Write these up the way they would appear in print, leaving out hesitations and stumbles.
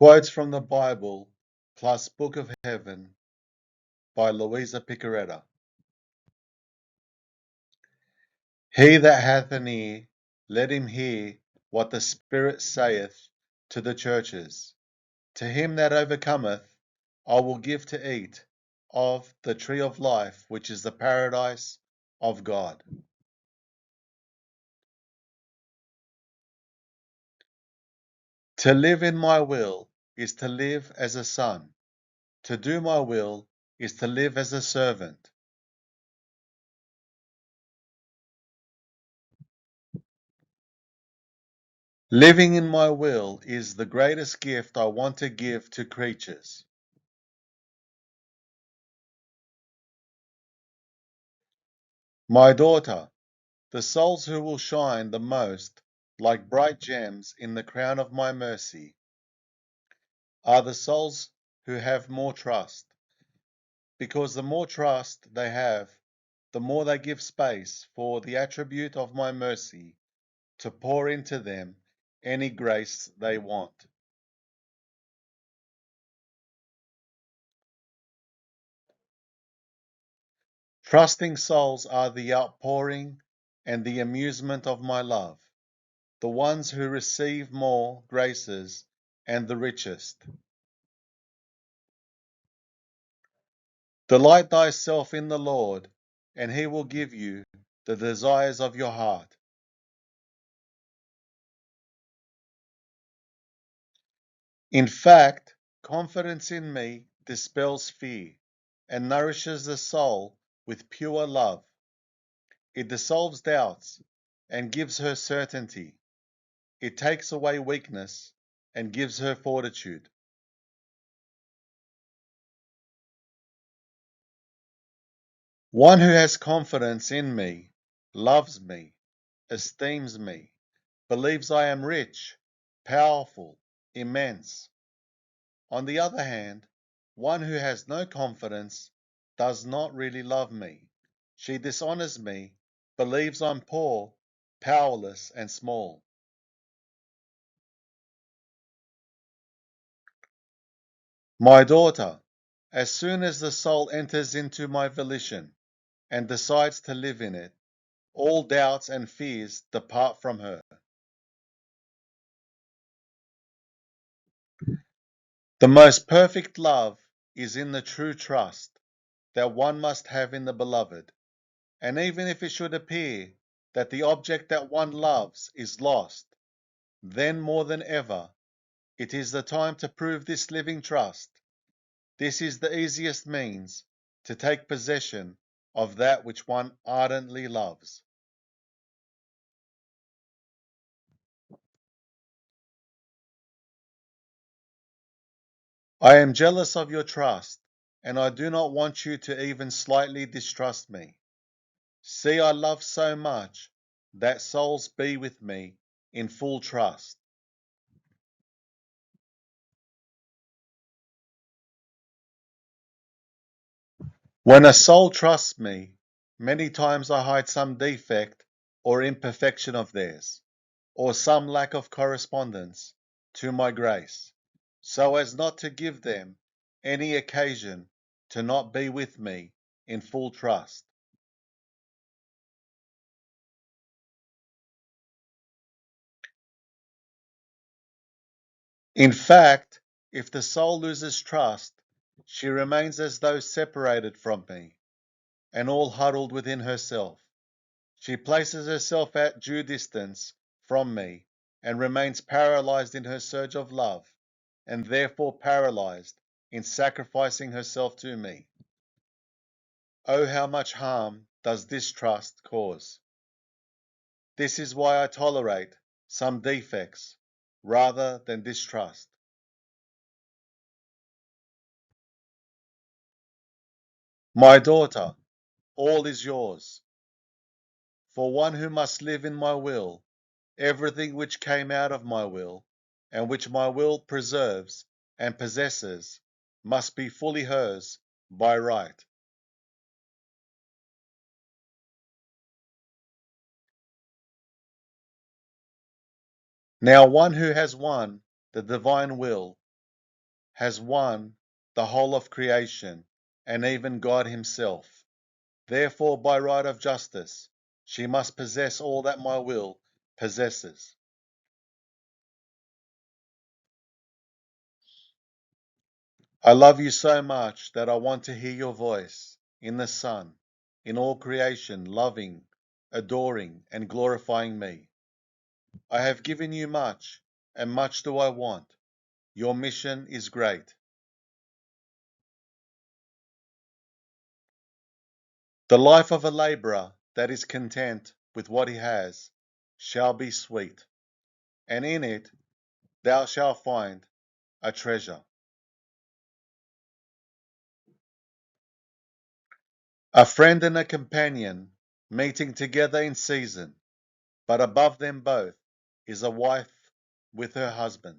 Quotes from the Bible plus Book of Heaven by Louisa Picaretta. He that hath an ear, let him hear what the Spirit saith to the churches. To him that overcometh, I will give to eat of the tree of life, which is the paradise of God. To live in my will is to live as a son. To do my will is to live as a servant. Living in my will is the greatest gift I want to give to creatures. My daughter, the souls who will shine the most like bright gems in the crown of my mercy are the souls who have more trust, because the more trust they have, the more they give space for the attribute of my mercy to pour into them any grace they want. Trusting souls are the outpouring and the amusement of my love, the ones who receive more graces and the richest. Delight thyself in the Lord, and he will give you the desires of your heart. In fact, confidence in me dispels fear and nourishes the soul with pure love. It dissolves doubts and gives her certainty. It takes away weakness and gives her fortitude. One who has confidence in me, loves me, esteems me, believes I am rich, powerful, immense. On the other hand, one who has no confidence does not really love me. She dishonors me, believes I'm poor, powerless, and small. My daughter, as soon as the soul enters into my volition and decides to live in it, all doubts and fears depart from her. The most perfect love is in the true trust that one must have in the beloved, and even if it should appear that the object that one loves is lost, then more than ever it is the time to prove this living trust. This is the easiest means to take possession of that which one ardently loves. I am jealous of your trust, and I do not want you to even slightly distrust me. See, I love so much that souls be with me in full trust. When a soul trusts me, many times I hide some defect or imperfection of theirs, or some lack of correspondence to my grace, so as not to give them any occasion to not be with me in full trust. In fact, if the soul loses trust, she remains as though separated from me, and all huddled within herself. She places herself at due distance from me, and remains paralyzed in her surge of love, and therefore paralyzed in sacrificing herself to me. Oh, how much harm does distrust cause! This is why I tolerate some defects rather than distrust. My daughter, all is yours. For one who must live in my will, everything which came out of my will, and which my will preserves and possesses, must be fully hers by right. Now one who has won the divine will has won the whole of creation, and even God himself. Therefore, by right of justice, she must possess all that my will possesses. I love you so much that I want to hear your voice in the Son, in all creation, loving, adoring, and glorifying me. I have given you much, and much do I want. Your mission is great. The life of a labourer that is content with what he has shall be sweet, and in it thou shalt find a treasure. A friend and a companion meeting together in season, but above them both is a wife with her husband.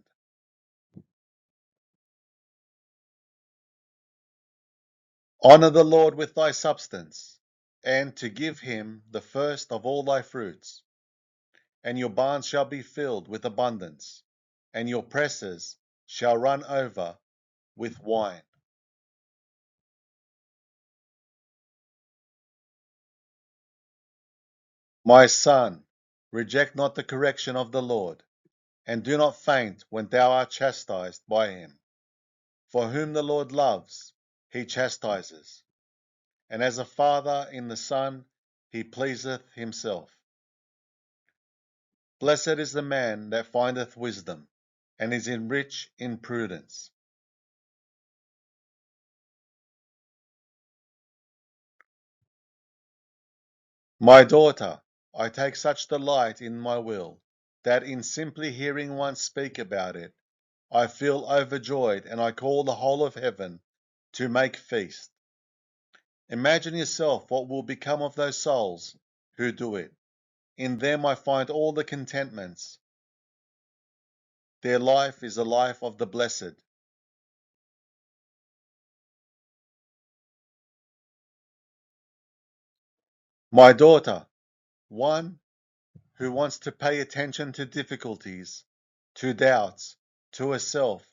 Honour the Lord with thy substance, and to give him the first of all thy fruits. And your barns shall be filled with abundance, and your presses shall run over with wine. My son, reject not the correction of the Lord, and do not faint when thou art chastised by him. For whom the Lord loves, he chastises, and as a father in the son, he pleaseth himself. Blessed is the man that findeth wisdom, and is enriched in prudence. My daughter, I take such delight in my will, that in simply hearing one speak about it, I feel overjoyed, and I call the whole of heaven to make feast. Imagine yourself what will become of those souls who do it. In them I find all the contentments. Their life is a life of the blessed. My daughter, one who wants to pay attention to difficulties, to doubts, to herself,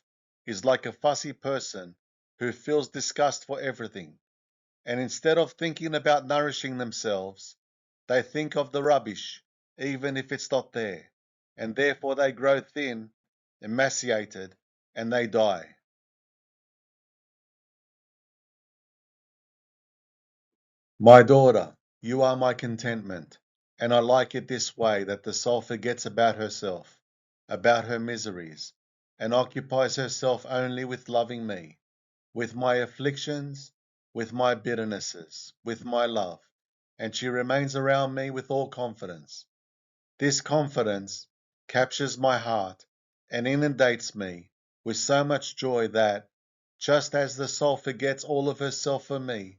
is like a fussy person who feels disgust for everything, and instead of thinking about nourishing themselves, they think of the rubbish, even if it's not there, and therefore they grow thin, emaciated, and they die. My daughter, you are my contentment, and I like it this way, that the soul forgets about herself, about her miseries, and occupies herself only with loving me, with my afflictions, with my bitternesses, with my love, and she remains around me with all confidence. This confidence captures my heart and inundates me with so much joy that, just as the soul forgets all of herself for me,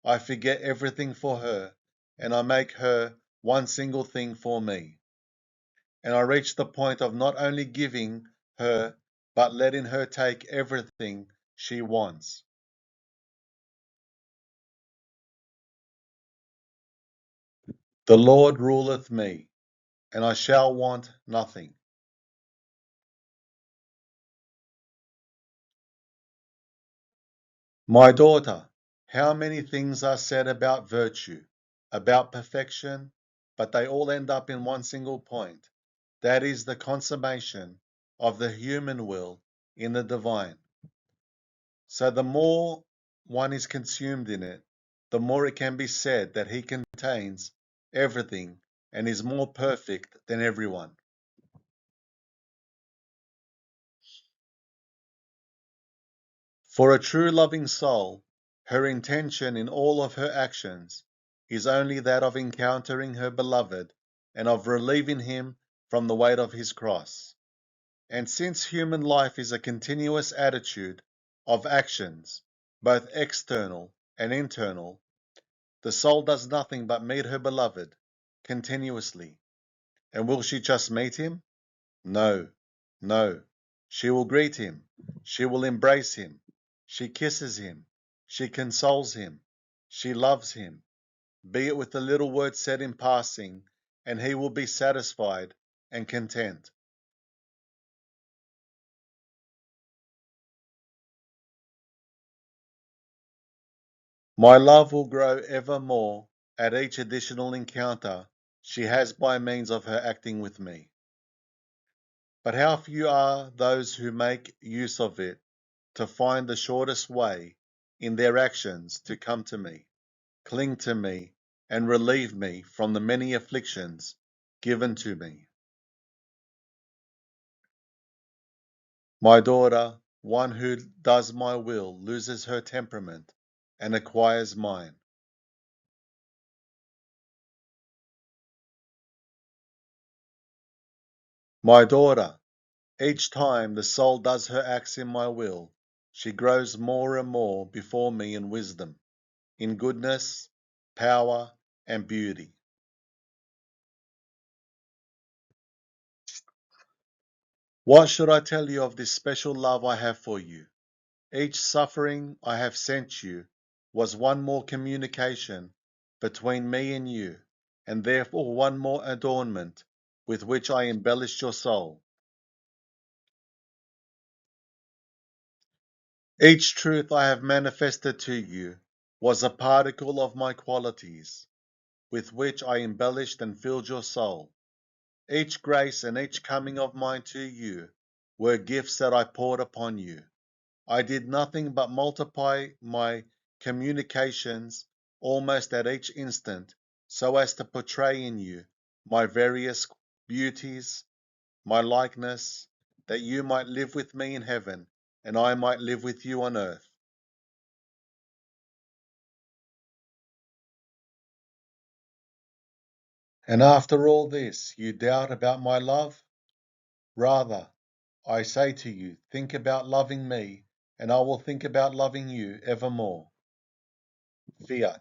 I forget everything for her, and I make her one single thing for me. And I reach the point of not only giving her, but letting her take everything she wants. The Lord ruleth me, and I shall want nothing. My daughter, how many things are said about virtue, about perfection, but they all end up in one single point. That is the consummation of the human will in the divine. So the more one is consumed in it, the more it can be said that he contains everything and is more perfect than everyone. For a true loving soul, her intention in all of her actions is only that of encountering her beloved and of relieving him from the weight of his cross. And since human life is a continuous attitude of actions, both external and internal, the soul does nothing but meet her beloved continuously. And will she just meet him? No, no. She will greet him. She will embrace him. She kisses him. She consoles him. She loves him. Be it with the little words said in passing, and he will be satisfied and content. My love will grow ever more at each additional encounter she has by means of her acting with me. But how few are those who make use of it to find the shortest way in their actions to come to me, cling to me, and relieve me from the many afflictions given to me. My daughter, one who does my will loses her temperament and acquires mine. My daughter, each time the soul does her acts in my will, she grows more and more before me in wisdom, in goodness, power, and beauty. What should I tell you of this special love I have for you? Each suffering I have sent you was one more communication between me and you, and therefore one more adornment with which I embellished your soul. Each truth I have manifested to you was a particle of my qualities, with which I embellished and filled your soul. Each grace and each coming of mine to you were gifts that I poured upon you. I did nothing but multiply my communications almost at each instant, so as to portray in you my various beauties, my likeness, that you might live with me in heaven, and I might live with you on earth. And after all this, you doubt about my love? Rather, I say to you, think about loving me, and I will think about loving you evermore. Fiat.